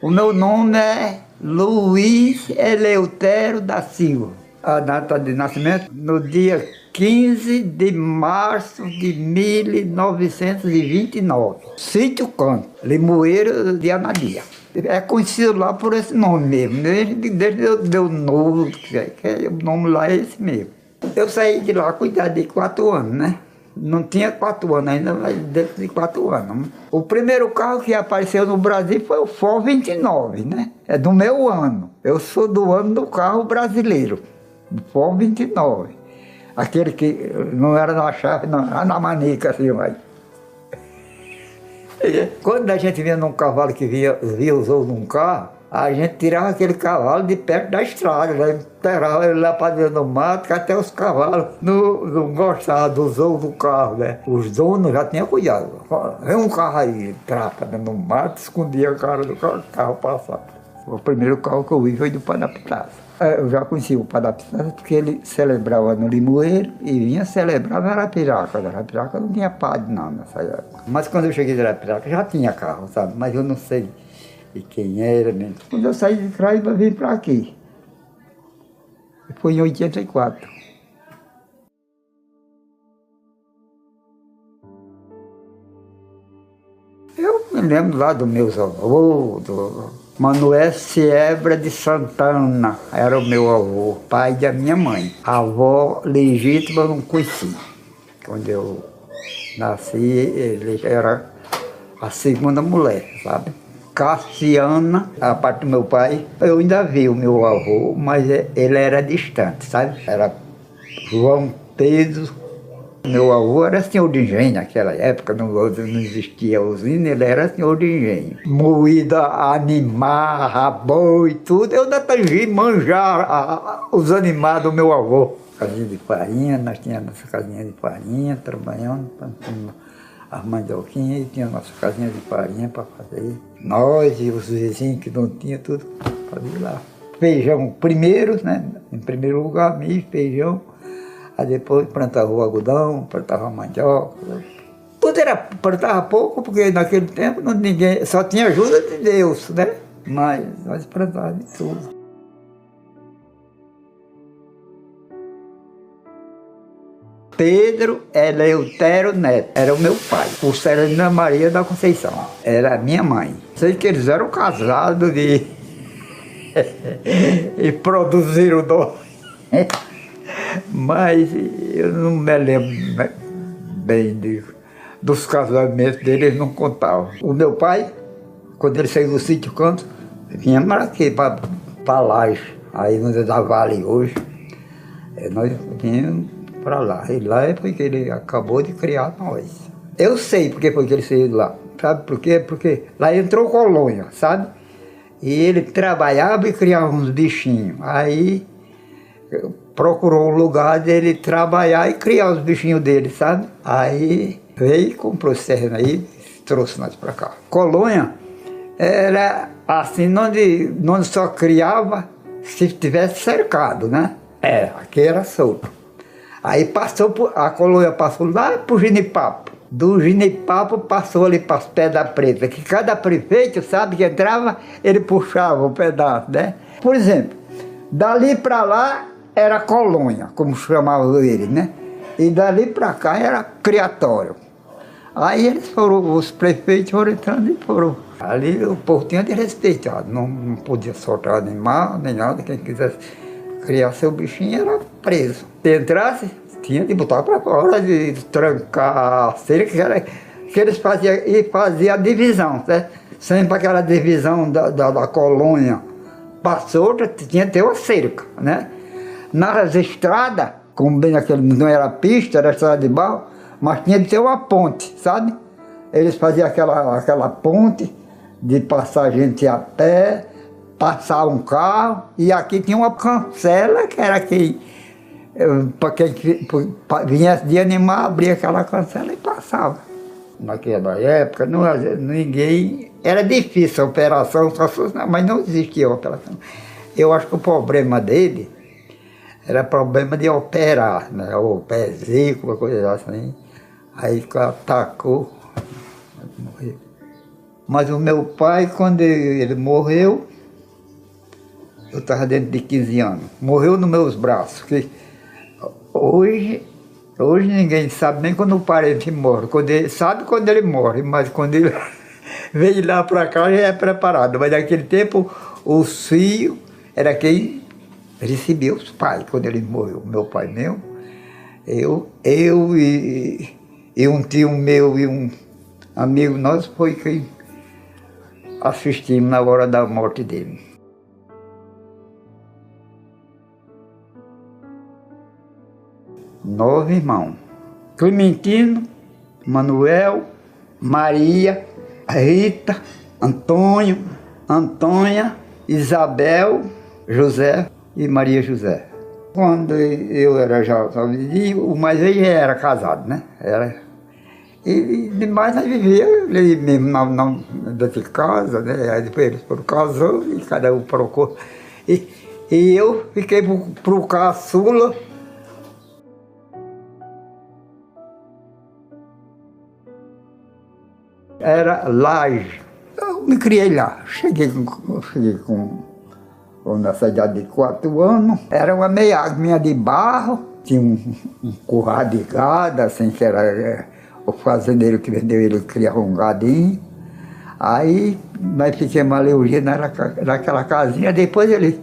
O meu nome é Luiz Eleutério da Silva. A data de nascimento, no dia 15 de março de 1929. Sítio Canto, Limoeiro de Anadia. É conhecido lá por esse nome mesmo, desde eu novo, que o nome lá é esse mesmo. Eu saí de lá com idade de 4 anos, né? Não tinha 4 anos ainda, mas dentro de 4 anos. O primeiro carro que apareceu no Brasil foi o Ford 29, né? É do meu ano. Eu sou do ano do carro brasileiro, do Ford 29. Aquele que não era na chave, não, era na manica, assim, mas... Quando a gente vinha num cavalo que via os outros num carro, a gente tirava aquele cavalo de perto da estrada, né? Enterrava ele lá para dentro do mato, que até os cavalos não gostavam dos outros do carro, né? Os donos já tinham cuidado. Vem um carro aí, trapa dentro do mato, escondia a cara do carro passava. O primeiro carro que eu vi foi do Pai da Pitácia. Eu já conhecia o Pai da Pitácia porque ele celebrava no Limoeiro e vinha celebrar na Arapiraca. Na Arapiraca não tinha padre não nessa época. Mas quando eu cheguei de Arapiraca já tinha carro, sabe? Mas eu não sei de quem era, nem. Quando eu saí de Craíba, vim para aqui. Foi em 84. Eu me lembro lá dos meus avôs, do Manuel Siebra de Santana, era o meu avô, pai da minha mãe. A avó legítima eu não conheci. Quando eu nasci, ele era a segunda mulher, sabe? Cassiana, a parte do meu pai, eu ainda vi o meu avô, mas ele era distante, sabe? Era João Pedro. Meu avô era senhor de engenho naquela época, não existia usina, ele era senhor de engenho. Moída, animar, boi, tudo, eu ainda tangi manjar os animais do meu avô. Casinha de farinha, nós tínhamos nossa casinha de farinha, trabalhando, as mandioquinhas, e tinha nossa casinha de farinha para fazer. Nós e os vizinhos que não tinham, tudo fazia lá. Feijão primeiro, né? Em primeiro lugar, milho, feijão. Aí depois plantava o algodão, plantava mandioca. Tudo era, plantava pouco, porque naquele tempo ninguém, só tinha ajuda de Deus, né? Mas nós plantávamos de tudo. Pedro Eleutério Neto, era o meu pai. O Celina Maria da Conceição, era a minha mãe. Sei que eles eram casados e produziram dois. Mas eu não me lembro bem dos casamentos dele, eles não contavam. O meu pai, quando ele saiu do Sítio Canto, vinha para aqui, para Laje, aí onde dá Vale hoje. Nós vínhamos para lá. E lá é porque ele acabou de criar nós. Eu sei porque foi que ele saiu de lá. Sabe por quê? Porque lá entrou colônia, sabe? E ele trabalhava e criava uns bichinhos. Aí procurou um lugar dele trabalhar e criar os bichinhos dele, sabe? Aí veio, comprou esse terreno aí, trouxe nós para cá. Colônia era assim, onde só criava se estivesse cercado, né? Aqui era solto. Aí a colônia passou lá para o Genipapo. Do Genipapo passou ali para as Pedras Pretas, que cada prefeito, sabe, que entrava, ele puxava um pedaço, né? Por exemplo, dali para lá era colônia, como chamavam ele, né? E dali para cá era criatório. Aí eles foram, os prefeitos foram entrando e foram. Ali o povo tinha de respeitar, não podia soltar animal, nem nada, quem quisesse criar seu bichinho era preso. Se entrasse, tinha de botar para fora, de trancar a cerca, que eles faziam a divisão, né? Sempre aquela divisão da colônia passou, tinha que ter uma cerca, né? Nas estradas, como bem aquele, não era pista, era estrada de barro, mas tinha de ter uma ponte, sabe? Eles faziam aquela ponte de passar gente a pé, passar um carro, e aqui tinha uma cancela, que era para quem viesse de animar, abria aquela cancela e passava. Naquela época, ninguém... Era difícil a operação, mas não existia a operação. Eu acho que o problema dele era problema de operar, né? O pezinho, uma coisa assim. Aí atacou, morreu. Mas o meu pai, quando ele morreu, eu estava dentro de 15 anos. Morreu nos meus braços. Que hoje ninguém sabe nem quando o parente morre. Sabe quando ele morre, mas quando ele vem lá para cá já é preparado. Mas naquele tempo, o filho era quem recebia os pais quando ele morreu. Meu pai mesmo. Eu e um tio meu e um amigo nosso foi quem assistimos na hora da morte dele. Nove irmãos. Clementino, Manuel, Maria, Rita, Antônio, Antônia, Isabel, José e Maria José. Quando eu era já o mais velho já era casado, né? E demais nós vivíamos ali mesmo dentro de casa, né? Aí depois eles foram casando e cada um procurou. E eu fiquei pro caçula. Era Laje. Eu me criei lá. Cheguei nessa idade de 4 anos. Era uma meia de barro. Tinha um curral de gado, assim, que era o fazendeiro que vendeu, ele criava um gadinho. Aí nós ficamos ali o dia naquela casinha. Depois ele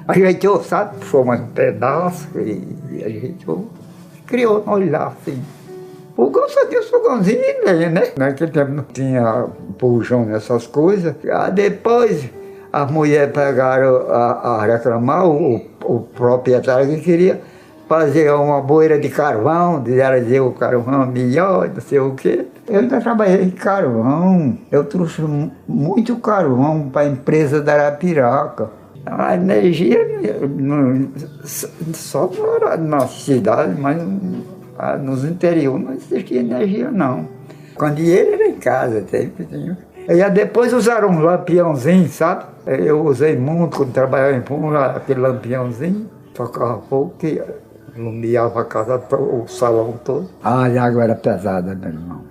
ajeitou, sabe? Puxou mais um pedaço e ajeitou. Criou nós lá, assim. Fogão só tinha fogãozinho, né? Naquele tempo não tinha bujão nessas coisas. Aí depois as mulheres pegaram a reclamar, o proprietário que queria fazer uma boeira de carvão, dizer o carvão melhor, não sei o quê. Eu ainda trabalhei em carvão. Eu trouxe muito carvão para a empresa da Arapiraca. A energia só na cidade, mas nos interiores não existia energia, não. Quando ele era em casa, tinha. E depois usaram um lampiãozinho, sabe? Eu usei muito quando trabalhava em Puma, aquele lampiãozinho, tocava fogo que iluminava a casa, o salão todo. A água era pesada, meu irmão.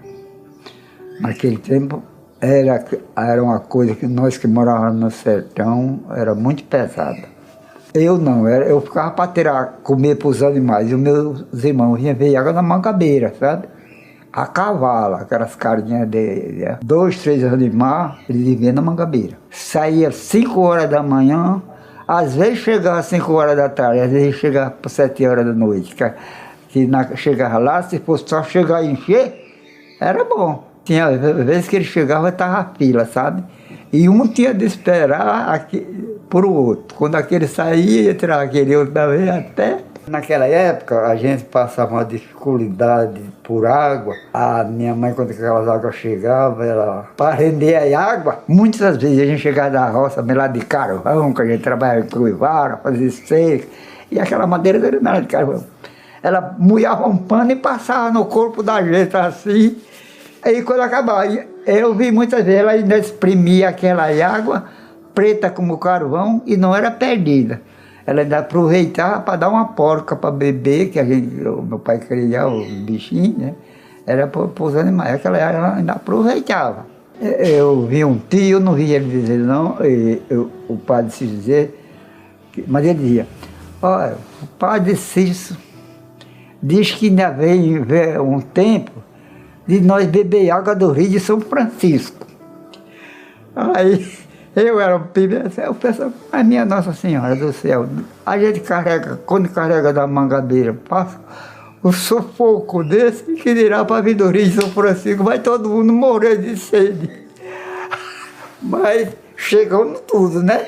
Naquele tempo era uma coisa que nós que morávamos no sertão, era muito pesada. Eu não, eu ficava para comer para os animais, e os meus irmãos vinham ver água na mangabeira, sabe? A cavalo, aquelas carinhas de 2, 3 animais, eles viviam na mangabeira. Saía 5 horas da manhã, às vezes chegava às 5 horas da tarde, às vezes chegava para 7 horas da noite. Chegava lá, se fosse só chegar e encher, era bom. Tinha vezes que ele chegava e estava fila, sabe? E um tinha de esperar por o outro. Quando aquele saía, entrava aquele outro também até. Naquela época, a gente passava uma dificuldade por água. A minha mãe, quando aquelas águas chegavam, para render a água, muitas vezes a gente chegava da roça, meio lá de carvão, que a gente trabalhava em Cuivara, fazia seco, e aquela madeira não era de carvão. Ela moiava um pano e passava no corpo da gente assim. Aí quando acabava, eu vi muitas vezes ela ainda exprimia aquela água preta como carvão e não era perdida. Ela ainda aproveitava para dar uma porca para beber, que o meu pai criava os bichinhos, né? Era para os animais, aquela ela ainda aproveitava. Eu vi um tio, não vi ele dizer não, o padre se dizer, mas ele dizia, olha, o padre Cício diz que ainda vem um tempo de nós beber água do Rio de São Francisco. Aí eu era um pivete, eu pensava, mas minha Nossa Senhora do Céu, a gente carrega, quando carrega da mangabeira, passa o sufoco desse, que dirá para vir do Rio de São Francisco, vai todo mundo morrer de sede. Mas chegou tudo, né?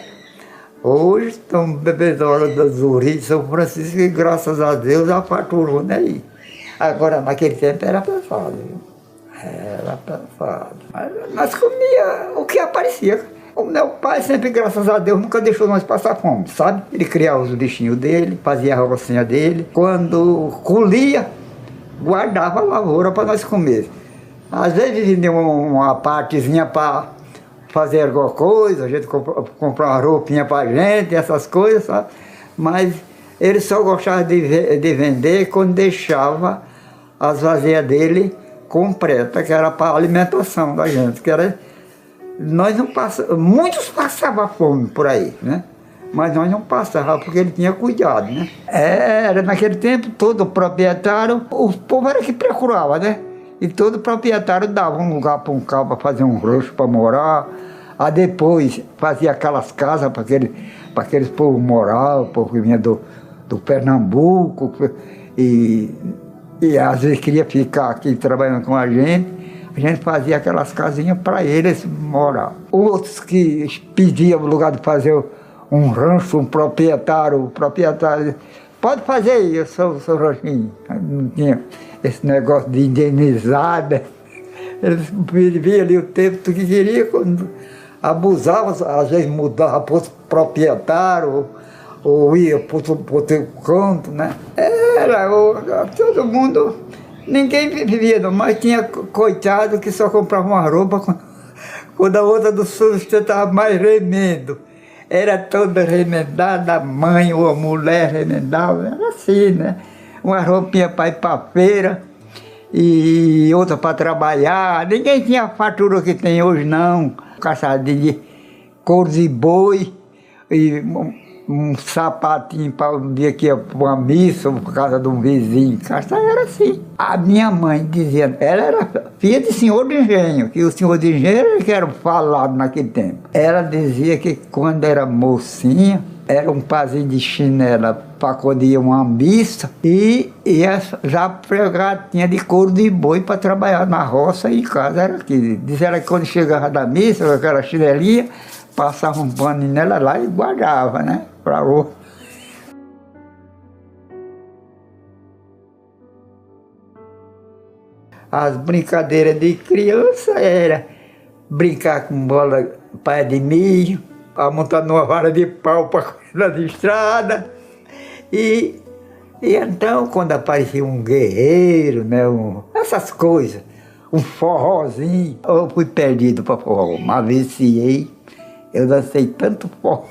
Hoje estão bebendo hora do Rio de São Francisco e graças a Deus a farturou, né? Agora, naquele tempo era pesado, viu? Era pesado. Mas nós comíamos o que aparecia. O meu pai sempre, graças a Deus, nunca deixou nós passar fome, sabe? Ele criava os bichinhos dele, fazia a rocinha dele. Quando colhia, guardava a lavoura para nós comer. Às vezes vinha uma partezinha para fazer alguma coisa, a gente comprar uma roupinha para a gente, essas coisas, sabe? Mas ele só gostava de vender quando deixava as vasilhas dele completas, que era para a alimentação da gente, que era nós não passávamos, muitos passavam fome por aí, né? Mas nós não passávamos porque ele tinha cuidado, né? Era naquele tempo, todo proprietário, o povo era que procurava, né? E todo proprietário dava um lugar para um cara para fazer um rancho para morar. Aí depois fazia aquelas casas para aqueles povos morar, o povo que vinha do Pernambuco, e às vezes queria ficar aqui trabalhando com a gente fazia aquelas casinhas para eles morar. Outros que pediam o lugar de fazer um rancho, o proprietário pode fazer aí, seu ranchinho. Não tinha esse negócio de indenizar, né? Eles viviam ali o tempo que queria, quando abusavam, às vezes mudava para o proprietário, ou ia para outro canto, né? Todo mundo, ninguém vivia, não, mas tinha coitado que só comprava uma roupa quando a outra do sustentava mais remendo. Era toda remendada, a mãe ou a mulher remendava, era assim, né? Uma roupinha para ir para a feira e outra para trabalhar. Ninguém tinha a fartura que tem hoje, não. Caçadinho de couro de boi e um sapatinho para um dia que ia para uma missa ou por casa de um vizinho. Era assim. A minha mãe dizia, ela era filha de senhor de engenho, que o senhor de engenho era que era falado naquele tempo. Ela dizia que quando era mocinha, era um pazinho de chinela para quando ia uma missa e ia já pregar, tinha de couro de boi para trabalhar na roça e em casa era aqui. Diz ela que quando chegava da missa, com aquela chinelinha, passava um pano nela lá e guardava, né? Para o... As brincadeiras de criança era brincar com bola, pé de milho, montar numa vara de pau para correr na estrada. E então, quando aparecia um guerreiro, né, essas coisas, um forrozinho, eu fui perdido para forró. Uma vez eu dancei tanto forró.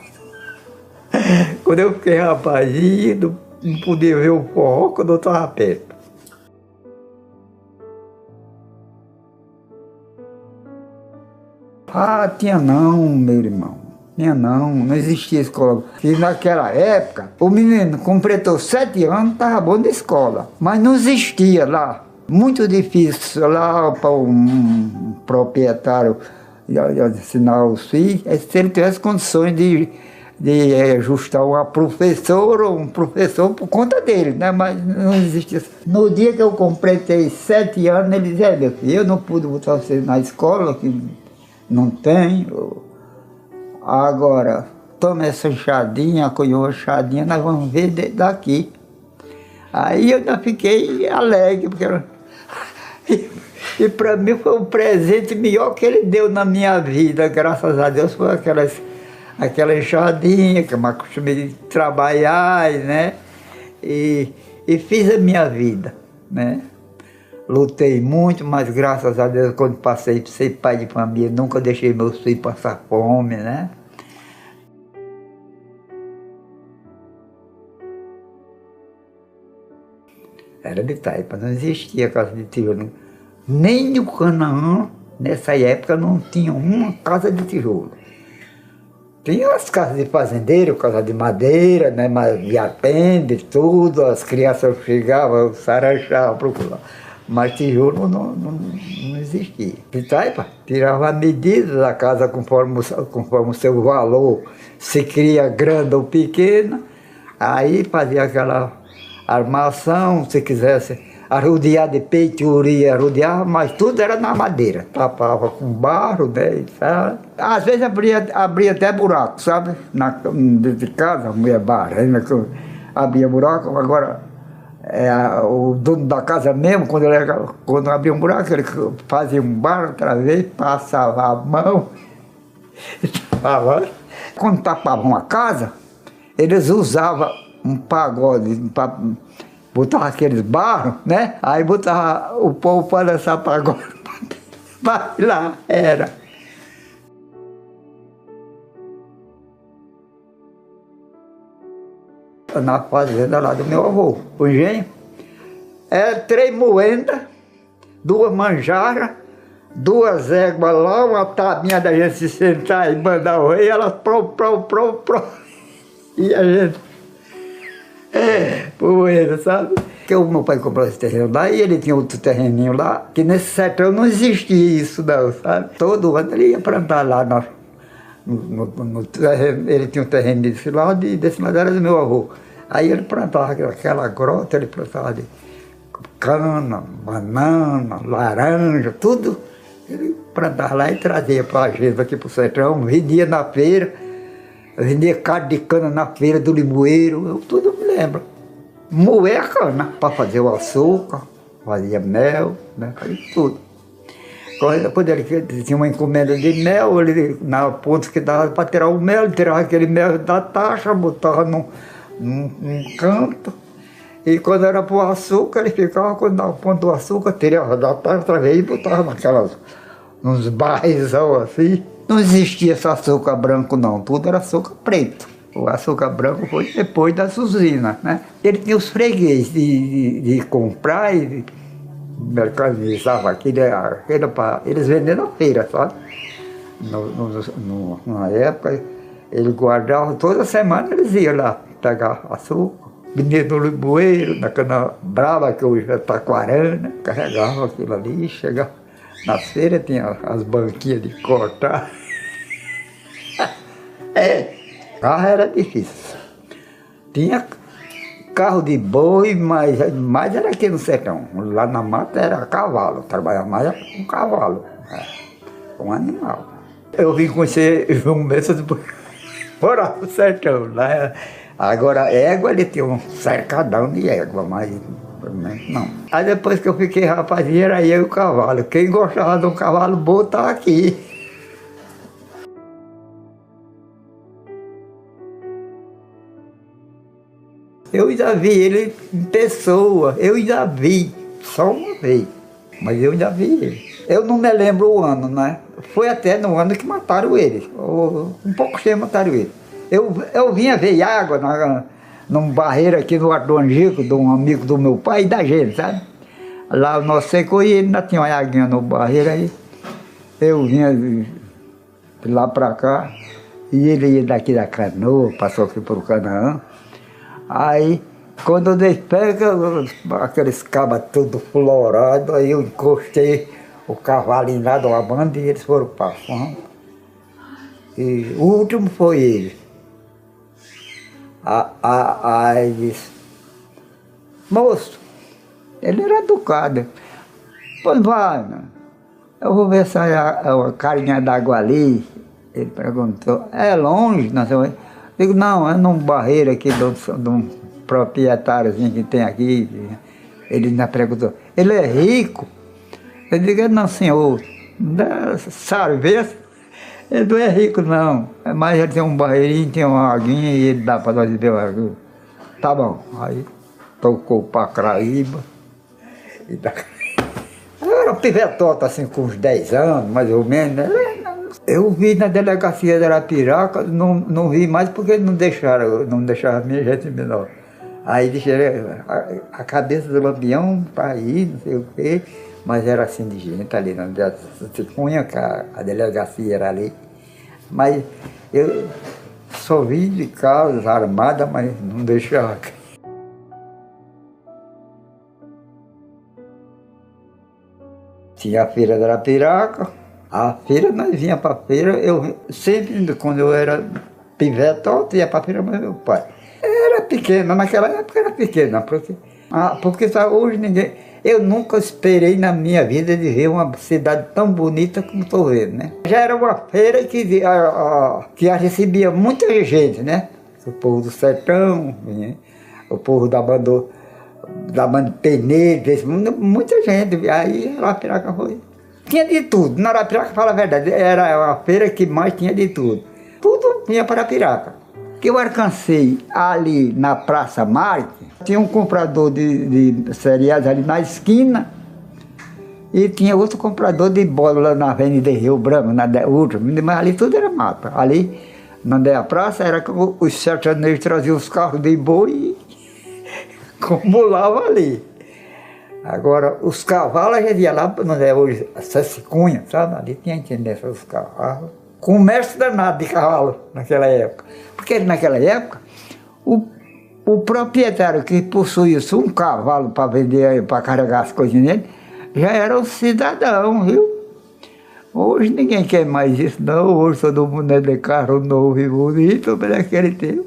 Quando eu fiquei rapazinho, não podia ver o forró quando eu estava perto. Ah, tinha não, meu irmão. Tinha não existia escola. E naquela época, o menino completou 7 anos, estava bom de escola. Mas não existia lá. Muito difícil lá para um proprietário ensinar os filhos, se ele tivesse condições de ajustar uma professora ou um professor por conta dele, né? Mas não existia. No dia que eu completei 7 anos, ele dizia, meu filho, eu não pude botar você na escola, que não tem. Agora, toma essa enxadinha, acolheu a enxadinha, nós vamos ver daqui. Aí eu ainda fiquei alegre, porque e para mim foi o presente melhor que ele deu na minha vida, graças a Deus, foi aquela enxadinha que eu me acostumei de trabalhar, né? E fiz a minha vida, né? Lutei muito, mas graças a Deus, quando passei por ser pai de família, nunca deixei meus filhos passar fome, né? Era de taipa, não existia casa de tijolo. Nem no Canaã, nessa época, não tinha uma casa de tijolo. Tinha as casas de fazendeiro, casa de madeira, né, de apêndice, tudo, as crianças chegavam, sarachavam, procuravam. Mas tijolo não existia. De taipa, tirava a medida da casa conforme o seu valor, se cria grande ou pequena, aí fazia aquela armação, se quisesse arrodear de peitoria, arrodeava, mas tudo era na madeira. Tapava com barro, né? Às vezes abria até buraco, sabe? Dentro de casa, a mulher barrena, abria buraco. Agora, o dono da casa mesmo, quando abria um buraco, ele fazia um barro outra vez, passava a mão. Quando tapavam a casa, eles usavam um pagode, botava aqueles barros, né? Aí botava o povo para dançar pagode, para lá, era. Na fazenda lá do meu avô, o engenho, era 3 moendas, 2 manjaras, 2 éguas lá, uma tabinha da gente se sentar e mandar o rei, elas pro. E a gente, poeira, sabe? Porque o meu pai comprou esse terreno lá e ele tinha outro terreninho lá, que nesse sertão não existia isso não, sabe? Todo ano ele ia plantar lá no terreno, ele tinha um terreno desse lado e desse lado era do meu avô. Aí ele plantava aquela grota, ele plantava de cana, banana, laranja, tudo. Ele plantava lá e trazia para a gente aqui para o sertão, vendia na feira, vendia carne de cana na feira do Limoeiro, eu tudo me lembro. Moer a cana para fazer o açúcar, fazia mel, né, fazia tudo. Quando ele tinha uma encomenda de mel, ele, na ponta que dava para tirar o mel, ele tirava aquele mel da taxa, botava num canto. E quando era para o açúcar, ele ficava, quando dava o ponto do açúcar, tirava da taxa outra vez e botava nos barrizão assim. Não existia esse açúcar branco não, tudo era açúcar preto. O açúcar branco foi depois das usinas, né? Ele tinha os fregueses de comprar e mercantilizava aquilo, eles vendiam na feira, sabe? Na época, eles guardavam, toda semana eles iam lá pegar açúcar, vinha no Limoeiro, na cana brava, que hoje é Taquarana, carregava aquilo ali, chegava na feira, tinha as banquinhas de cortar. Carro era difícil. Tinha carro de boi, mas era aqui no sertão. Lá na mata era cavalo, trabalhava mais com cavalo, com animal. Eu vim conhecer um mês depois, morar no sertão. Lá, agora, égua, ele tinha um cercadão de égua, mas não. Aí depois que eu fiquei rapazinho, era eu e o cavalo. Quem gostava de um cavalo bom tá aqui. Eu já vi ele em pessoa, eu já vi, só uma vez, mas eu já vi ele. Eu não me lembro o ano, né? Foi até no ano que mataram ele, um pouco cheio mataram ele. Eu vinha ver água num barreiro aqui no Ardo Angico, de um amigo do meu pai e da gente, sabe? Lá no seco e ele ainda tinha uma águinha no barreiro aí. Eu vinha de lá pra cá e ele ia daqui da canoa, passou aqui pro Canaã. Aí, quando eu despega, aqueles cabas tudo florado, aí eu encostei o cavalinho lá do banda e eles foram passando. E o último foi ele. Aí disse, moço, ele era educado. Pois vai, eu vou ver se é uma carinha d'água ali. Ele perguntou, é longe? Nós vamos... Digo, não, é num barreiro aqui de um proprietáriozinho que tem aqui. Ele ainda perguntou, ele é rico? Eu digo, não, senhor, sabe, ele não é rico, não. Mas ele tem um barreirinho, tem uma aguinha e ele dá para nós beber uma água. Tá bom. Aí tocou para Craíba. Eu era um pivetota, assim, com uns 10 anos, mais ou menos, né? Eu vi na delegacia de Arapiraca, não vi mais porque não deixaram a minha gente menor. Aí deixaram a cabeça do Lampião para ir, não sei o quê, mas era assim de gente ali, não se punha que a delegacia era ali. Mas eu só vi de casa armada, mas não deixava. Tinha a feira de Arapiraca. A feira, nós vinha para a feira, eu sempre, quando eu era pivete, eu ia para a feira, mas meu pai. Era pequena, naquela época era pequena, porque sabe, hoje ninguém... Eu nunca esperei na minha vida de ver uma cidade tão bonita como estou vendo, né? Já era uma feira que recebia muita gente, né? O povo do sertão, o povo da banda Peneira, muita gente, aí Arapiraca foi. Tinha de tudo, na Arapiraca, fala a verdade, era a feira que mais tinha de tudo. Tudo tinha para Arapiraca. Que eu alcancei ali na Praça Marte, tinha um comprador de cereais ali na esquina e tinha outro comprador de bola lá na Avenida Rio Branco, mas ali tudo era mata. Ali, na praça, era como os sertanejos traziam os carros de boi e acumulavam ali. Agora, os cavalos a gente ia lá, não é hoje, essa cunha, sabe? Ali tinha intendência dos cavalos. Comércio danado de cavalo naquela época. Porque naquela época, o proprietário que possuía um cavalo para vender, para carregar as coisas nele, já era um cidadão, viu? Hoje ninguém quer mais isso, não. Hoje todo mundo é de carro novo e bonito, naquele tempo.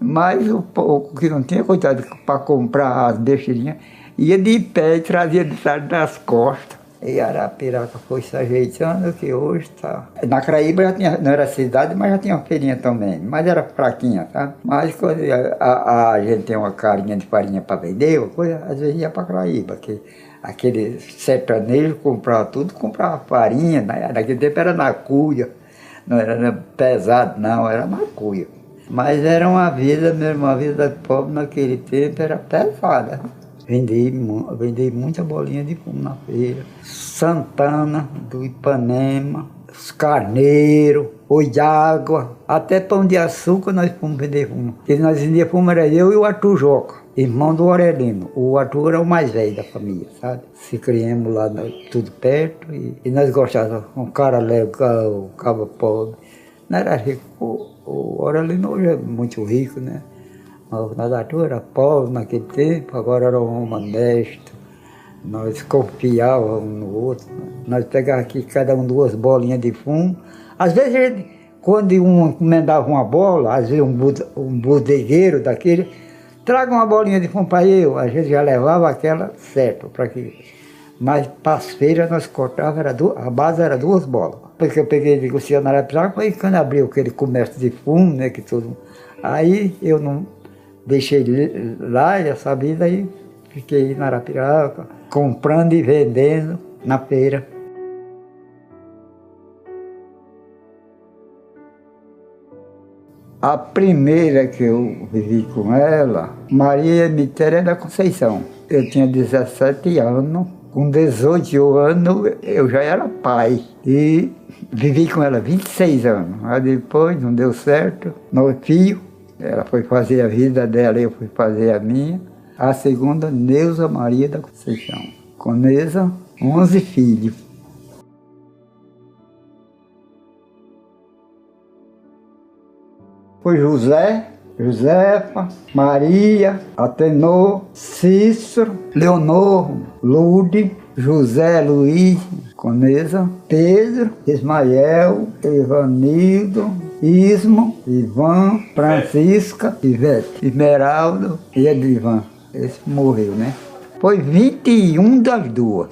Mas o pouco que não tinha, coitado, para comprar as besteirinhas, ia de pé e trazia de trás das costas. E Arapiraca foi se ajeitando, que hoje está... Na Caraíba já tinha, não era cidade, mas já tinha uma feirinha também. Mas era fraquinha, sabe? Mas quando a gente tem uma carinha de farinha para vender, uma coisa, às vezes ia para Caraíba, que aquele sertanejo comprava tudo, comprava farinha, né? Naquele tempo era na cuia, não era pesado não, era na cuia. Mas era uma vida mesmo, uma vida pobre naquele tempo era pesada. Vendi muita bolinha de fumo na feira. Santana, do Ipanema, os carneiros, oi d'água, até pão de açúcar nós fomos vender fumo. E nós vendíamos fumo, era eu e o Arthur Joca, irmão do Aurelino. O Arthur era o mais velho da família, sabe? Se criamos lá tudo perto e nós gostávamos, um cara legal, um cara pobre. Não era rico, o Aurelino hoje é muito rico, né? Mas Arthur era pobre naquele tempo, agora era um homem honesto. Nós confiávamos um no outro. Nós pegávamos aqui cada um 2 bolinhas de fumo. Às vezes, quando um encomendava uma bola, às vezes um bodegueiro daquele, traga uma bolinha de fumo para eu. A gente já levava aquela certo para aquilo. Mas para as feiras nós cortávamos, a base era 2 bolas. Porque eu peguei de Luciano Arapiraca, foi quando abriu aquele comércio de fumo, né, que todo mundo... Aí eu não deixei lá essa vida e fiquei na Arapiraca, comprando e vendendo na feira. A primeira que eu vivi com ela, Maria Emitéria da Conceição. Eu tinha 17 anos, com 18 anos eu já era pai. E vivi com ela 26 anos. Aí depois não deu certo, no filho. Ela foi fazer a vida dela e eu fui fazer a minha. A segunda, Neuza Maria da Conceição. Com Neuza, 11 filhos. Foi José, Josefa, Maria, Atenor, Cícero, Leonor, Lude, José Luiz, Conesa, Pedro, Ismael, Ivanildo, Ismo, Ivan, Francisca, Ivete, Esmeraldo e Edivan. Esse morreu, né? Foi 21 das 2.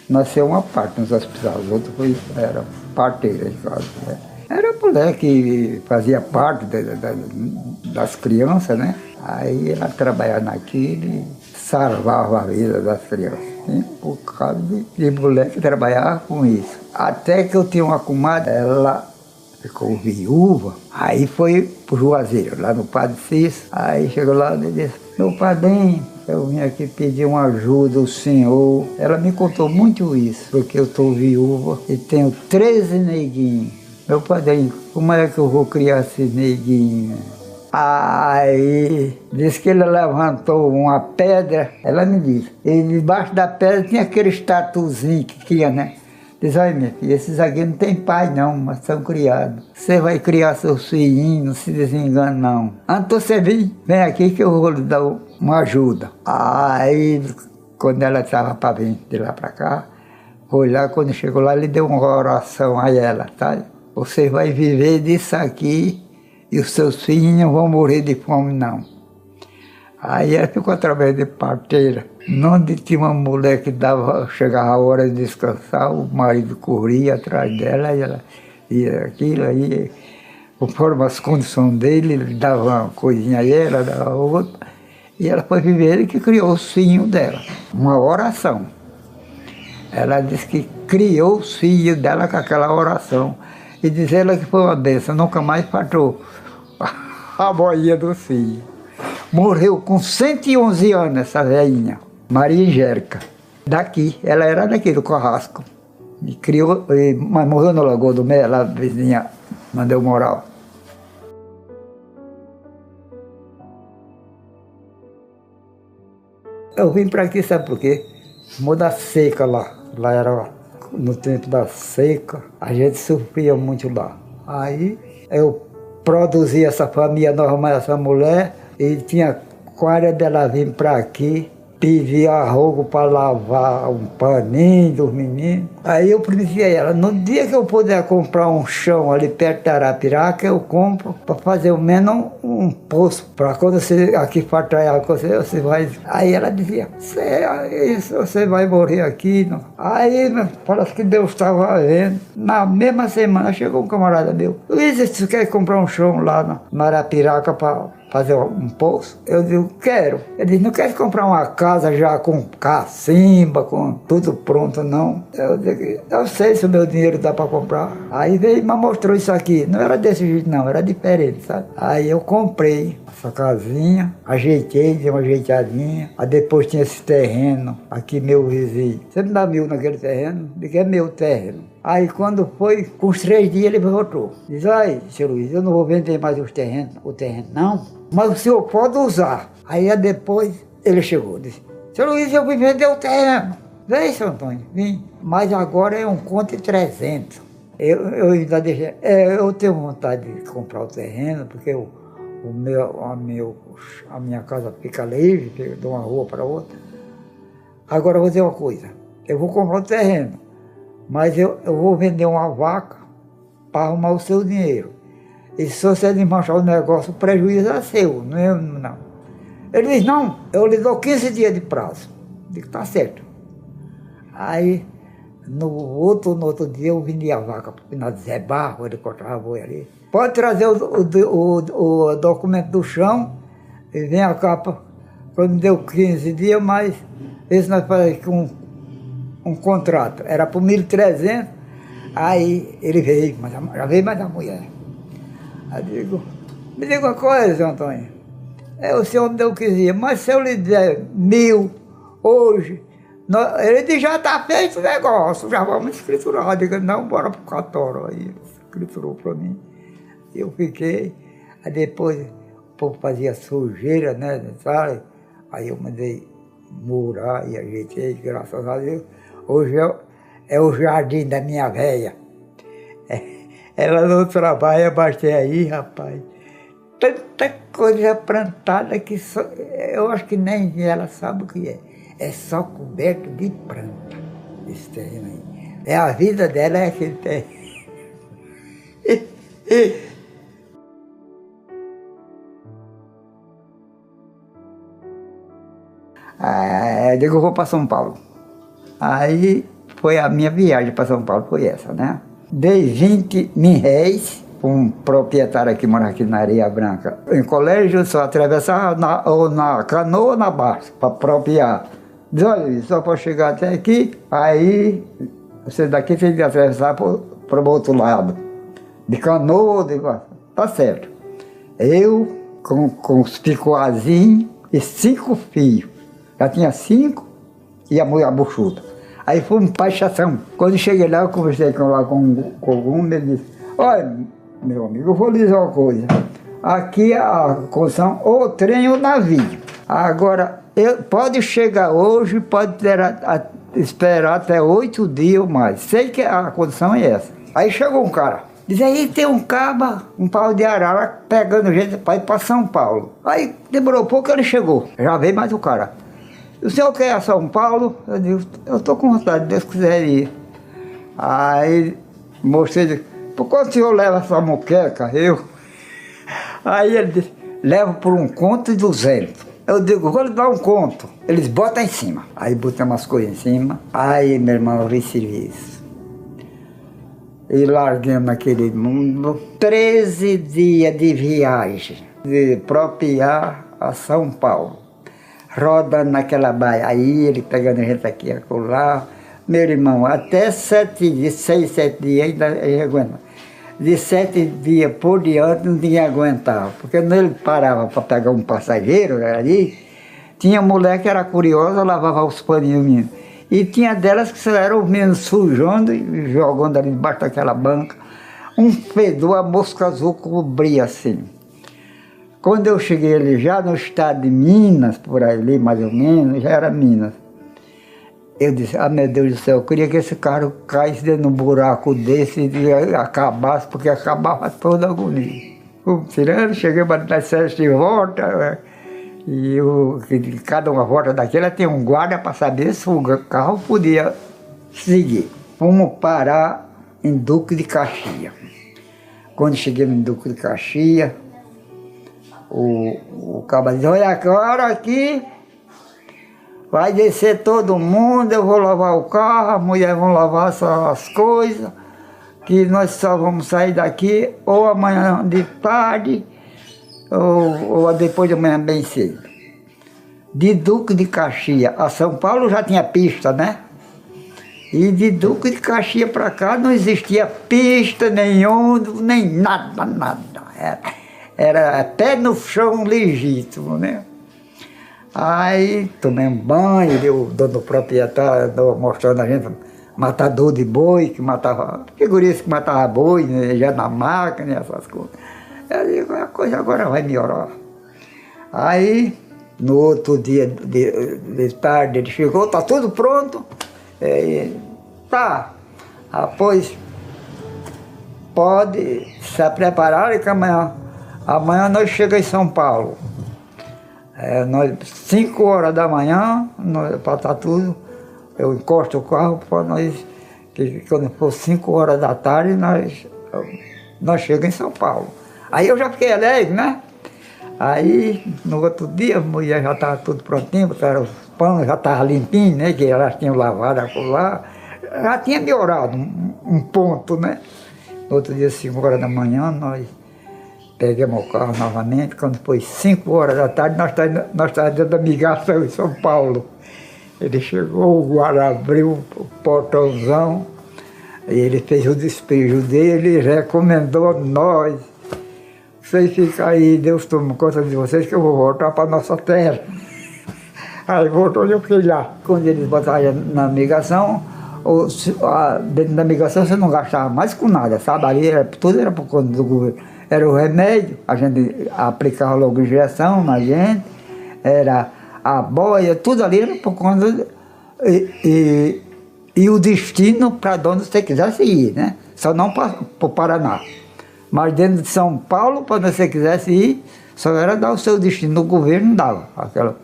Nasceu uma parte nos hospitais, os outros era parteira em casa, né? Era a mulher que fazia parte das crianças, né? Aí ela trabalhava naquilo e salvava a vida das crianças. E por causa de mulher que trabalhava com isso. Até que eu tinha uma comadre, ela ficou viúva, aí foi pro Juazeiro, lá no Padre Cícero. Aí chegou lá e disse, meu padrinho, eu vim aqui pedir uma ajuda ao senhor. Ela me contou muito isso, porque eu estou viúva e tenho 13 neguinhos. Meu padrinho, como é que eu vou criar esses neguinhos? Aí disse que ele levantou uma pedra, ela me disse, e debaixo da pedra tinha aquele estatuzinho que tinha, né? Diz, olha minha filha, esses aqui não tem pai não, mas são criados. Você vai criar seus filhinhos, não se desengane não. Antes você vem aqui que eu vou lhe dar uma ajuda. Aí, quando ela estava para vir de lá para cá, foi lá, quando chegou lá, ele deu uma oração a ela, sabe? Você vai viver disso aqui e os seus filhos não vão morrer de fome, não. Aí ela ficou através de parteira. Onde tinha uma mulher que chegava a hora de descansar, o marido corria atrás dela e ela ia aquilo, aí, conforme as condições dele, ele dava uma coisinha a ela, dava outra. E ela foi viver e que criou os filhos dela. Uma oração. Ela disse que criou os filhos dela com aquela oração. E diz ela que foi uma bênção, nunca mais faltou a boinha do filho. Morreu com 111 anos essa velhinha, Maria Angélica. Daqui, ela era daqui do Carrasco. E criou, mas morreu no Lagoa do Mel, lá vizinha Mandeu Moral. Eu vim para aqui, sabe por quê? muda seca lá. Lá era no tempo da seca, a gente sofria muito lá. Aí eu produzi essa família normal, essa mulher, e tinha 40 dela vir para aqui, pedia arrogo para lavar um paninho dos meninos. Aí eu prometi a ela, no dia que eu puder comprar um chão ali perto da Arapiraca, eu compro para fazer ao menos um poço, para quando você aqui faltar água, você vai... Aí ela dizia, você vai morrer aqui. Não. Aí parece que Deus estava vendo. Na mesma semana chegou um camarada meu, Luiz, você quer comprar um chão lá na Arapiraca para fazer um poço? Eu digo, quero. Ele disse, não quer comprar uma casa já com cacimba, com tudo pronto, não? Eu digo, eu sei se o meu dinheiro dá para comprar. Aí veio e me mostrou isso aqui. Não era desse jeito, não, era diferente, sabe? Aí eu comprei essa casinha, ajeitei, dei uma ajeitadinha. Aí depois tinha esse terreno, aqui meu vizinho. Você me dá 1.000 naquele terreno? Eu digo, é meu terreno. Aí quando foi, com uns 3 dias ele voltou. Diz, ai, seu Luiz, eu não vou vender mais o terreno não, mas o senhor pode usar. Aí depois ele chegou, disse, seu Luiz, eu vim vender o terreno. Vem, seu Antônio, vim. Mas agora é 1.300. Eu ainda deixei, eu tenho vontade de comprar o terreno, porque a minha casa fica livre, de uma rua para outra. Agora eu vou dizer uma coisa, eu vou comprar o terreno, mas eu vou vender uma vaca para arrumar o seu dinheiro. E se você desmanchar o negócio, o prejuízo é seu, não é? Não. Ele diz, não, eu lhe dou 15 dias de prazo. Eu digo, tá certo. Aí, no outro dia, eu vendi a vaca para o final de Zé Barro, ele cortava boi ali. Pode trazer o documento do chão, e vem a capa, quando deu 15 dias, mas esse nós fazemos aqui um contrato, era por 1.300, aí ele veio, mas já veio mais a mulher. Aí eu digo, me diga uma coisa, seu Antônio, o senhor me deu 15 dias, mas se eu lhe der 1.000 hoje, ele diz, já está feito o negócio, já vamos escriturar. Eu digo, não, bora pro cartório. Aí ele escriturou para mim, eu fiquei, aí depois o povo fazia sujeira, né, sabe? Aí eu mandei murar e ajeitei, graças a Deus. Hoje é o jardim da minha véia. Ela não trabalha, bastei aí, rapaz. Tanta coisa plantada que eu acho que nem ela sabe o que é. É só coberto de planta, esse terreno aí. É a vida dela, é aquele terreno. Eu digo, eu vou para São Paulo. Aí foi a minha viagem para São Paulo, foi essa, né? Dei 20 mil réis para um proprietário que mora aqui na Areia Branca. Em colégio, só atravessar ou na canoa ou na barca, para apropriar. Diz, olha, só para chegar até aqui, aí você daqui tem que atravessar para o outro lado. De canoa, tá certo. Eu, com os picoazinhos e 5 fios. Já tinha 5 e a mulher buchuda. Aí fomos para a estação. Quando cheguei lá, eu conversei com um, ele disse, olha, meu amigo, eu vou lhe dizer uma coisa. Aqui a construção, ou trem ou navio. Agora, pode chegar hoje, pode esperar até 8 dias ou mais. Sei que a condição é essa. Aí chegou um cara. Diz, aí tem um caba, um pau de arara, pegando gente para ir para São Paulo. Aí demorou pouco, ele chegou. Já veio mais o cara. O senhor quer ir a São Paulo? Eu digo, eu estou com vontade, Deus quiser ir. Aí mostrei, por quanto o senhor leva essa moqueca? Aí ele disse, levo por 1 conto e 200. Eu digo, vou lhe dar 1 conto. Eles botam em cima. Aí botam umas coisas em cima. Aí, meu irmão, eu vi serviço. E larguemos naquele mundo. 13 dias de viagem, de Propiá a São Paulo. Rodando naquela baia. Aí ele pegando a gente aqui, acolá. Meu irmão, até 7 dias, 6, 7 dias ainda aguenta. De 7 dias por diante ninguém aguentava. Porque quando ele parava para pegar um passageiro ali, tinha mulher que era curiosa, lavava os paninhos. E tinha delas que eram os meninos sujando e jogando ali debaixo daquela banca. Um fedor, a mosca azul cobria assim. Quando eu cheguei ali já no estado de Minas, por ali mais ou menos, já era Minas. Eu disse, ah, meu Deus do céu, eu queria que esse carro caísse dentro de um buraco desse e acabasse, porque acabava toda a agonia. Tirando, cheguei para dar 7 voltas, e cada uma volta daquela tem um guarda para saber se o carro podia seguir. Fomos parar em Duque de Caxias. Quando cheguei em Duque de Caxias, o cabo disse, olha agora aqui, vai descer todo mundo, eu vou lavar o carro, as mulheres vão lavar só as coisas, que nós só vamos sair daqui ou amanhã de tarde, ou depois de amanhã bem cedo. De Duque de Caxias a São Paulo já tinha pista, né? E de Duque de Caxias para cá não existia pista, nem ônibus, nem nada, nada. Era pé no chão legítimo, né? Aí tomei um banho, o dono proprietário andou mostrando a gente matador de boi, que matava, figurista que matava boi, né, já na máquina, essas coisas. Eu digo, a coisa agora vai melhorar. Aí, no outro dia de tarde, ele chegou, tá tudo pronto? Tá. Pois pode se preparar que amanhã nós chegamos em São Paulo. 5 horas da manhã, para estar tudo, eu encosto o carro para nós, que quando for 5 horas da tarde, nós chegamos em São Paulo. Aí eu já fiquei alegre, né? Aí, no outro dia, a mulher já estava tudo prontinho, os panos já estavam limpinhos, né? Que elas tinham lavado por lá. Já tinha melhorado um ponto, né? No outro dia, 5 horas da manhã, nós pegamos o carro novamente. Quando foi 5 horas da tarde, nós estávamos dentro da migração em São Paulo. Ele chegou, o guarda abriu o portãozão, e ele fez o despejo dele, recomendou a nós. Vocês ficam aí, Deus toma conta de vocês, que eu vou voltar para a nossa terra. Aí voltou e eu fiquei lá. Quando eles botaram na migração, dentro da migração você não gastava mais com nada, sabe? Ali tudo era por conta do governo. Era o remédio, a gente aplicava logo injeção na gente, era a boia, tudo ali era por conta e o destino para onde você quisesse ir, né? Só não para o Paraná. Mas dentro de São Paulo, para onde você quisesse ir, só era dar o seu destino. O governo não dava. Aquela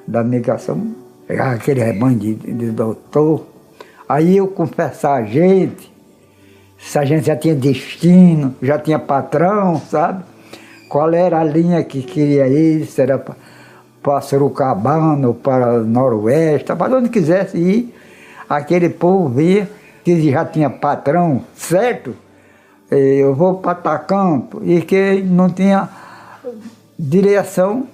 da migração, pegava aquele rebanho de doutor. Aí eu confessar a gente, se a gente já tinha destino, já tinha patrão, sabe? Qual era a linha que queria ir, se era para Sorocabana ou para o Noroeste, para onde quisesse ir. Aquele povo via que já tinha patrão certo, eu vou para Tacampo, e que não tinha direção,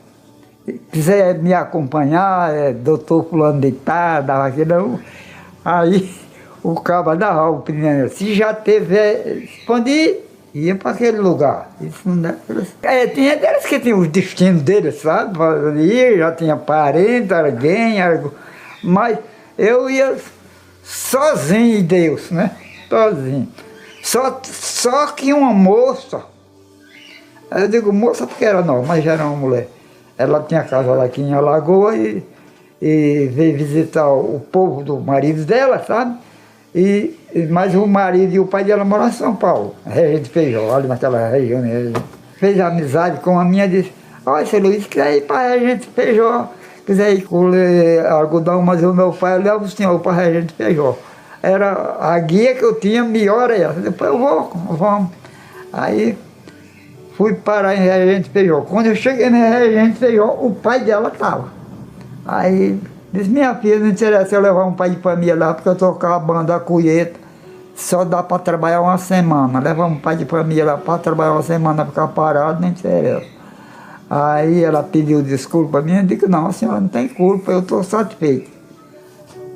quiser me acompanhar, doutor fulano de tal, dava aquilo, aí o cabo dava a opinião, se já teve, respondi, ia para aquele lugar. Isso não dá, tinha deles que tinham os destinos deles, sabe? Ia, já tinha parente, alguém, mas eu ia sozinho, Deus, né? Sozinho. Só que uma moça, eu digo moça porque era nova, mas já era uma mulher. Ela tinha casado aqui em Alagoas e veio visitar o povo do marido dela, sabe? Mas o marido e o pai dela moram em São Paulo, Regente Feijó, ali naquela região. Fez amizade com a minha e disse, olha, seu Luiz, quiser ir para Regente Feijó, quiser ir colher algodão, mas o meu pai leva o senhor para Regente Feijó. Era a guia que eu tinha, melhor é essa. Depois vamos. Aí fui parar em Regente Feijó. Quando eu cheguei em Regente Feijó, o pai dela estava. Aí disse, minha filha, não interessa eu levar um pai de família lá, porque eu tocava a banda, a colheita, só dá para trabalhar uma semana. Levar um pai de família lá para trabalhar uma semana, ficar parado, não interessa. Aí ela pediu desculpa a mim, eu disse, não, a senhora não tem culpa, eu estou satisfeito.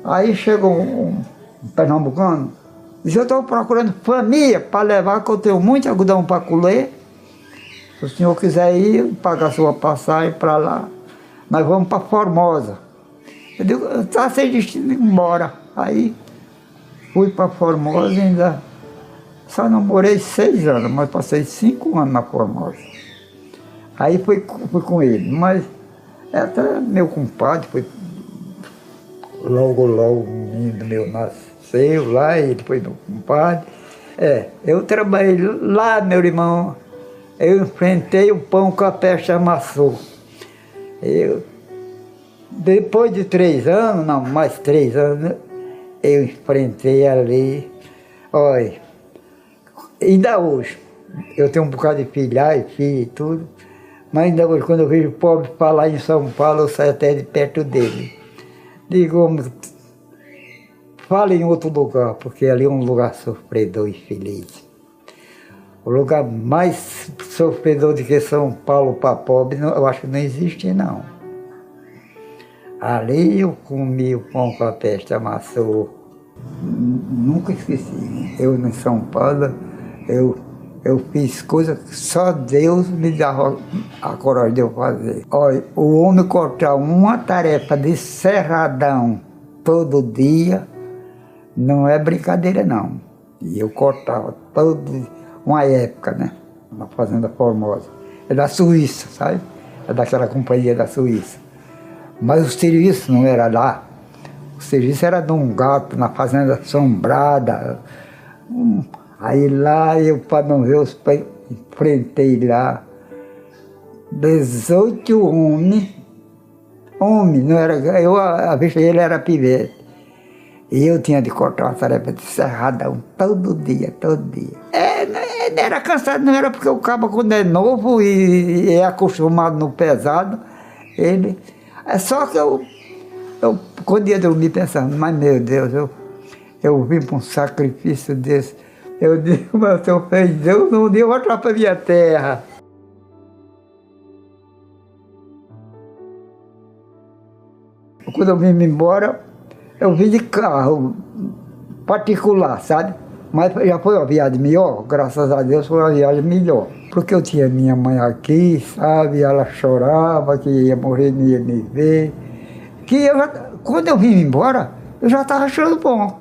Aí chegou um pernambucano, disse, eu estou procurando família para levar, que eu tenho muito algodão para colher. Se o senhor quiser ir, pagar sua passagem para lá, nós vamos para Formosa. Eu digo, está sem destino, embora. Aí fui para Formosa e ainda só namorei 6 anos, mas passei 5 anos na Formosa. Aí fui com ele, mas é até meu compadre, foi logo o menino meu nasceu lá, e depois meu compadre. Eu trabalhei lá, meu irmão, eu enfrentei o pão que a peste amassou. Depois de 3 anos, não, mais 3 anos, eu enfrentei ali. Olha, ainda hoje, eu tenho um bocado de filha e tudo, mas ainda hoje, quando eu vejo o pobre falar em São Paulo, eu saio até de perto dele. Digo, fala em outro lugar, porque ali é um lugar sofredor e feliz. O lugar mais sofredor do que São Paulo para pobre, eu acho que não existe, não. Ali eu comi o pão com a peste amassou. Nunca esqueci. Eu em São Paulo, eu fiz coisas que só Deus me dava a coragem de eu fazer. Olha, o homem cortar uma tarefa de serradão todo dia não é brincadeira, não. E eu cortava uma época, né? Na Fazenda Formosa. É da Suíça, sabe? É daquela companhia da Suíça. Mas o serviço não era lá. O serviço era de um gato na Fazenda Assombrada. Aí lá eu, para não ver os pais, enfrentei lá 18 homens, não era, eu avistei ele era pivete. E eu tinha de cortar uma tarefa de serradão todo dia. Não era cansado, não era porque o cabo quando é novo e é acostumado no pesado, ele... É só que eu quando ia dormir pensando, mas meu Deus, eu vim para um sacrifício desse. Eu digo, mas se eu fiz Deus, não deu outra para minha terra. Quando eu vim embora, eu vim de carro particular, sabe? Mas já foi uma viagem melhor, graças a Deus foi uma viagem melhor. Porque eu tinha minha mãe aqui, sabe? Ela chorava que ia morrer, não ia me ver. Quando eu vim embora, eu já estava achando bom.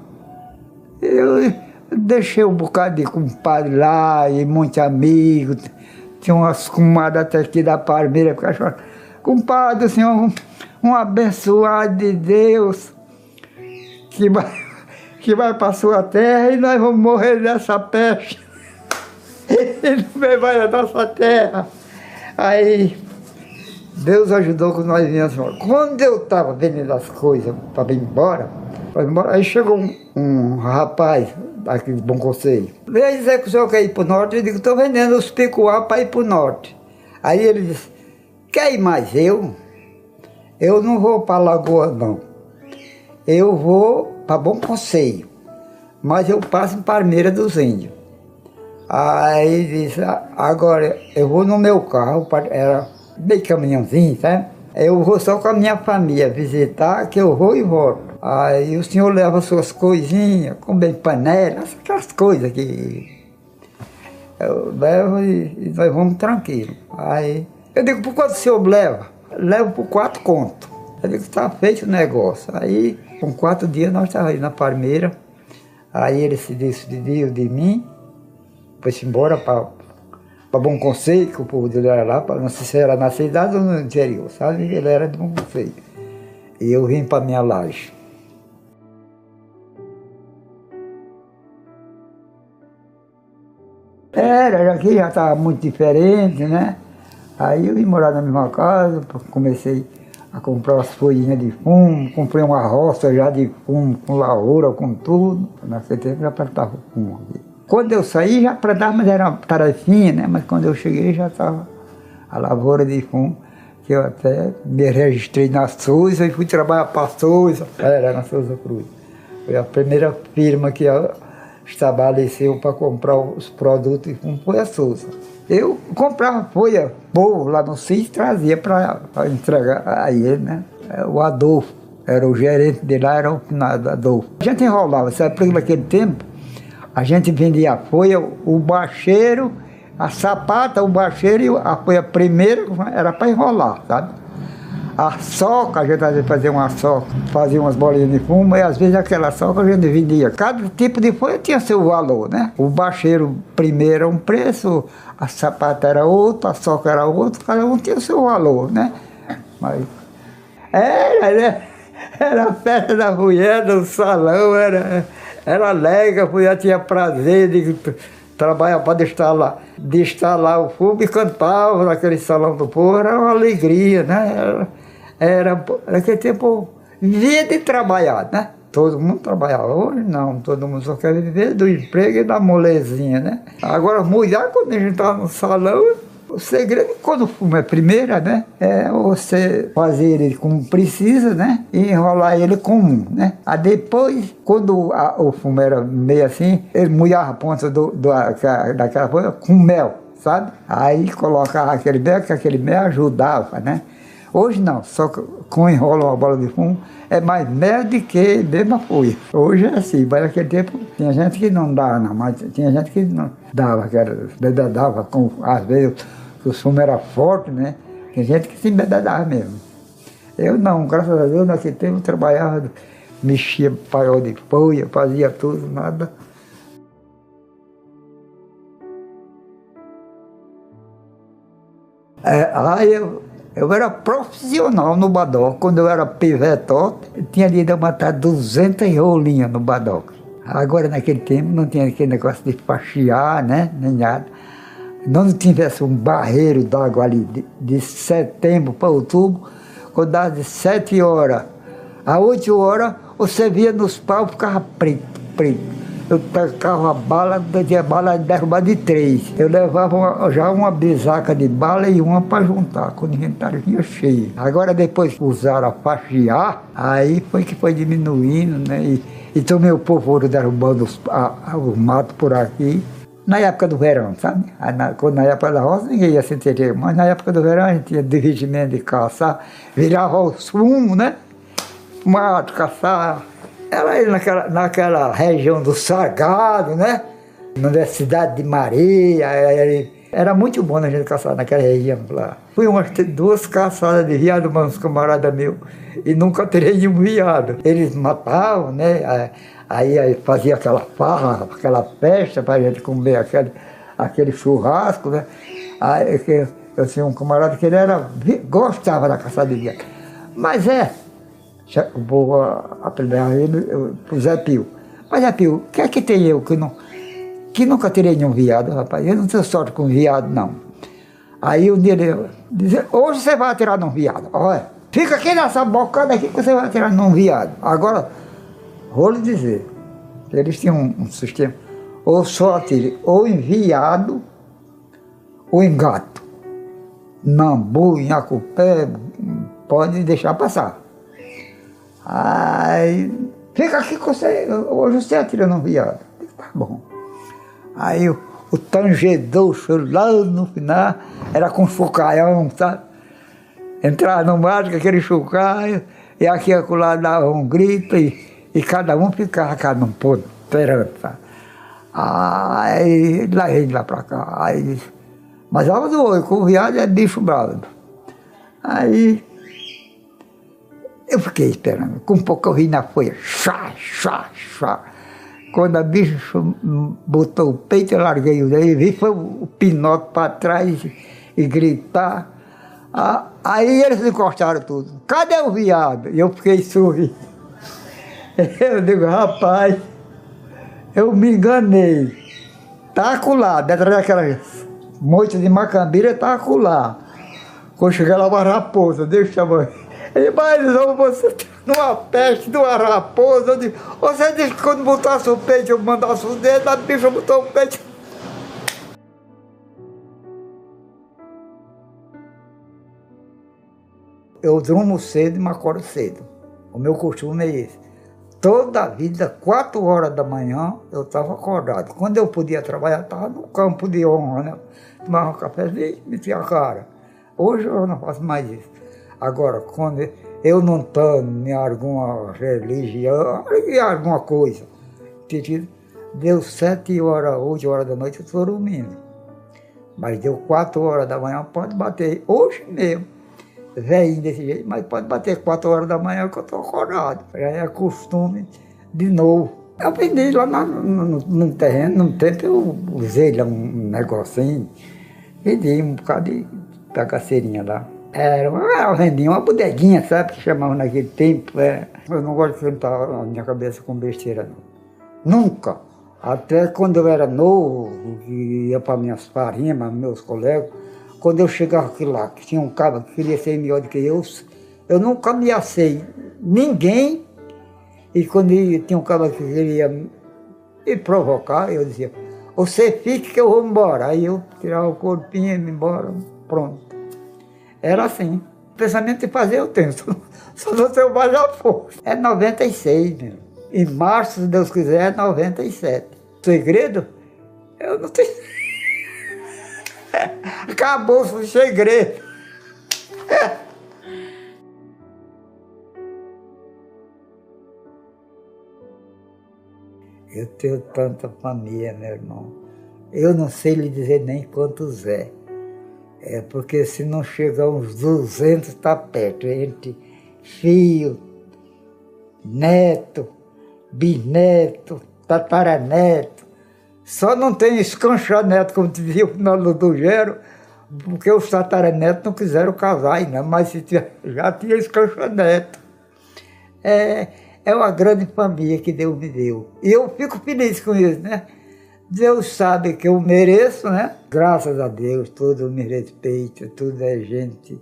Eu deixei um bocado de compadre lá e muitos amigos. Tinha umas comadres até aqui da Parmeira, ficava chorando. Compadre, o senhor um abençoado de Deus que vai para a sua terra e nós vamos morrer dessa peste. Ele não vai na nossa terra. Aí Deus ajudou que nós viemos. Quando eu estava vendendo as coisas para vir embora, aí chegou um rapaz aqui de Bom Conselho. Veio dizer que o senhor quer ir para o norte. Eu digo, estou vendendo os picuá para ir para o norte. Aí ele disse, quer ir mais eu? Eu não vou para Lagoa, não. Eu vou para Bom Conselho, mas eu passo em Parmeira dos Índios. Aí disse, agora eu vou no meu carro, era bem caminhãozinho, sabe? Eu vou só com a minha família visitar, que eu vou e volto. Aí o senhor leva suas coisinhas, como bem panela, aquelas coisas que eu levo e nós vamos tranquilo. Aí eu digo, por quanto o senhor leva? Levo por 4 contos. Eu digo, está feito o negócio. Aí, com 4 dias, nós estávamos aí na Parmeira. Aí ele se despediu de mim, foi-se embora para Bom Conselho, que o povo dele era lá, não sei se era na cidade ou no interior, sabe? Ele era de Bom Conselho. E eu vim para minha laje. Aqui já estava muito diferente, né? Aí eu vim morar na mesma casa, comecei a comprar as folhinhas de fumo, comprei uma roça já de fumo, com lavoura, com tudo. Naquele tempo já plantava fumo aqui. Quando eu saí já plantava, mas era uma tarefinha, né? Mas quando eu cheguei já estava a lavoura de fumo, que eu até me registrei na Souza e fui trabalhar para a Souza. Era na Souza Cruz. Foi a primeira firma que estabeleceu para comprar os produtos de fumo, foi a Souza. Eu comprava folha boa lá no sítio e trazia para entregar a ele, né? O Adolfo, era o gerente de lá, era o finado Adolfo. A gente enrolava, sabe, porque naquele tempo a gente vendia a folha, o bacheiro, a sapata, o bacheiro e a folha primeira era para enrolar, sabe? A soca, a gente fazia uma soca, fazia umas bolinhas de fumo, e às vezes aquela soca a gente vendia. Cada tipo de folha tinha seu valor, né? O bacheiro primeiro era um preço, a sapata era outro, a soca era outro, cada um tinha o seu valor, né? Mas Era a festa da mulher, no salão, era alegre, a mulher tinha prazer de trabalhar para destalar o fogo e cantava naquele salão do povo, era uma alegria, né? Naquele tempo, vivia de trabalhar, né? Todo mundo trabalhava. Hoje não, todo mundo só quer viver do emprego e da molezinha, né? Agora, mulher, quando a gente está no salão, o segredo, quando o fumo é primeira, né? É você fazer ele como precisa, né? E enrolar ele comum, né? Aí depois, quando o fumo era meio assim, ele molhava a ponta daquela coisa com mel, sabe? Aí colocava aquele mel, que aquele mel ajudava, né? Hoje não, só que com enrola uma bola de fumo é mais mel do que mesmo a folha. Hoje é assim, mas naquele tempo tinha gente que não dava, não, mas tinha gente que não dava, que dava com, às vezes o fumo era forte, né? Tem gente que se embededava mesmo. Eu não, graças a Deus, naquele tempo eu trabalhava, mexia paiol de folha, fazia tudo, nada. Eu era profissional no badoque. Quando eu era pivetote, eu tinha de matar 200 rolinhas no badoque. Agora, naquele tempo, não tinha aquele negócio de faxiar, né? Nem nada. Não tivesse um barreiro d'água ali de setembro para outubro, quando dava de 7 horas a 8 horas, você via nos paus, ficava preto, preto. Eu tacava a bala, tinha bala derrubada de 3. Eu levava já uma bisaca de bala e uma para juntar, quando o inventário vinha cheio. Agora, depois que usaram a faxiar, aí foi que foi diminuindo, né? E também o povo foram derrubando os matos por aqui. Na época do verão, sabe? Na época da roça ninguém ia se entender, mas na época do verão a gente tinha dirigimento de caçar, virava os fumos, né? Mato, caçar. Era aí naquela região do Sargado, né? Na Universidade de Maria. Era muito bom a gente caçar naquela região lá. Fui umas 2 caçadas de veado, uns camaradas meus, e nunca terei nenhum veado. Eles matavam, né? Aí fazia aquela farra, aquela festa para a gente comer aquele churrasco, né? Aí eu tinha um camarada que ele gostava da caçada de veado. Mas vou aprender a ele pro Zé Pio. Mas Zé Pio, o que é que tem eu que nunca terei nenhum veado, rapaz? Eu não tenho sorte com veado, não. Aí um dia ele disse, hoje você vai atirar num veado. Olha, fica aqui nessa bocada aqui que você vai atirar num veado. Agora, vou lhe dizer, eles tinham um sistema, ou só atire, ou em veado, ou em gato. Nambu, nhacupé, pode deixar passar. Aí, fica aqui com você, hoje você atira no veado. Tá bom. Aí o tangedor lá no final era com chocalhão, sabe? Entrava no mato com aquele chocalho, e aqui e acolá dava um grito, e cada um ficava cá num ponto esperando, sabe? Aí lá ele lá pra cá, aí, mas algo do olho, com o veado é bicho bravo. Aí eu fiquei esperando, com um pouco eu vi na folha, chá, chá, chá. Quando a bicha botou o peito, eu larguei o daí, vi foi o pinote para trás e gritar. Aí eles encostaram tudo. Cadê o veado? E eu fiquei sorrindo. Eu digo, rapaz, eu me enganei. Tá acolá, dentro daquela moita de macambira, tá acolá. Quando cheguei lá, uma raposa, deixa eu chamar. Ele, mas você tá numa peste de uma raposa. Eu digo, você disse que quando botasse o peito eu mandasse o dedo, a bicha botou o peito. Eu durmo cedo e me acordo cedo. O meu costume é esse. Toda a vida, 4 horas da manhã, eu estava acordado. Quando eu podia trabalhar, estava no campo de honra, né? Tomava um cafezinho e metia a cara. Hoje eu não faço mais isso. Agora, quando eu não estou em alguma religião, em alguma coisa, deu 7 horas, 8 horas da noite, eu estou dormindo. Mas deu 4 horas da manhã, pode bater, hoje mesmo, velhinho desse jeito, mas pode bater 4 horas da manhã que eu estou acordado. Já é costume de novo. Eu vendi lá no terreno, no tempo eu usei lá um negocinho, vendi um bocado de bagaceirinha lá. Era uma vendinha, uma bodeguinha, sabe, que chamavam naquele tempo. Eu não gosto de sentar a minha cabeça com besteira, não. Nunca. Até quando eu era novo, que ia para minhas farinhas, meus colegas, quando eu chegava aqui lá, que tinha um cara que queria ser melhor do que eu nunca ameacei ninguém. E quando tinha um cara que queria me provocar, eu dizia, você fique que eu vou embora. Aí eu tirava o corpinho e ia embora, pronto. Era assim. O pensamento de fazer eu tenho, só não sei o mais já foi. É 96, meu. Em março, se Deus quiser, é 97. Segredo? Eu não tenho. Acabou o segredo. Eu tenho tanta família, meu irmão. Eu não sei lhe dizer nem quantos é. Porque se não chegar uns 200, está perto. Entre filho, neto, bisneto, tataraneto. Só não tem escanchaneto, como dizia o final do Gero, porque os tataranetos não quiseram casar ainda, mas já tinha escanchaneto. É uma grande família que Deus me deu. E eu fico feliz com isso, né? Deus sabe que eu mereço, né? Graças a Deus, tudo me respeita, tudo é gente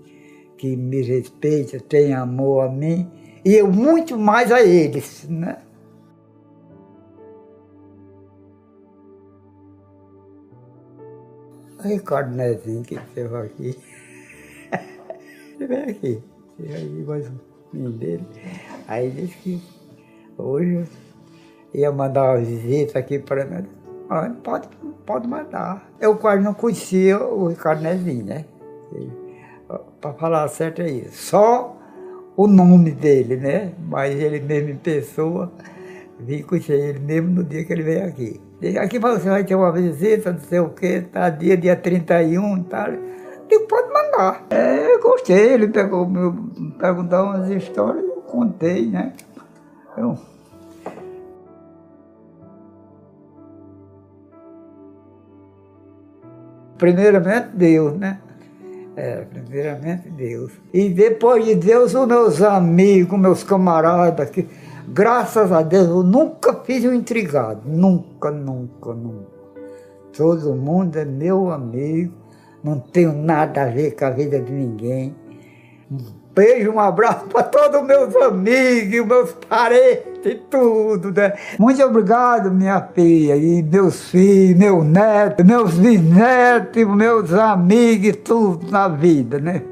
que me respeita, tem amor a mim, e eu muito mais a eles, né? Ricardo Nezinho, que esteve aqui. Esteve aqui. Esteve aí mais um filho dele. Aí disse que hoje eu ia mandar uma visita aqui para mim. Pode mandar. Eu quase não conhecia o Ricardo Nezinho, né? Para falar certo é isso. Só o nome dele, né? Mas ele mesmo em pessoa, vim conhecer ele mesmo no dia que ele veio aqui. Aqui você vai ter uma visita, não sei o quê, tá dia 31 e tal. Digo, pode mandar. Eu gostei, ele perguntou umas histórias, eu contei, né? Primeiramente Deus, né? Primeiramente Deus. E depois de Deus, os meus amigos, meus camaradas, que graças a Deus eu nunca fiz um intrigado. Nunca, nunca, nunca. Todo mundo é meu amigo, não tenho nada a ver com a vida de ninguém. Um beijo, um abraço para todos os meus amigos, meus parentes, tudo, né? Muito obrigado, minha filha, e meus filhos, meu neto, meus bisnetos, meus amigos, tudo na vida, né?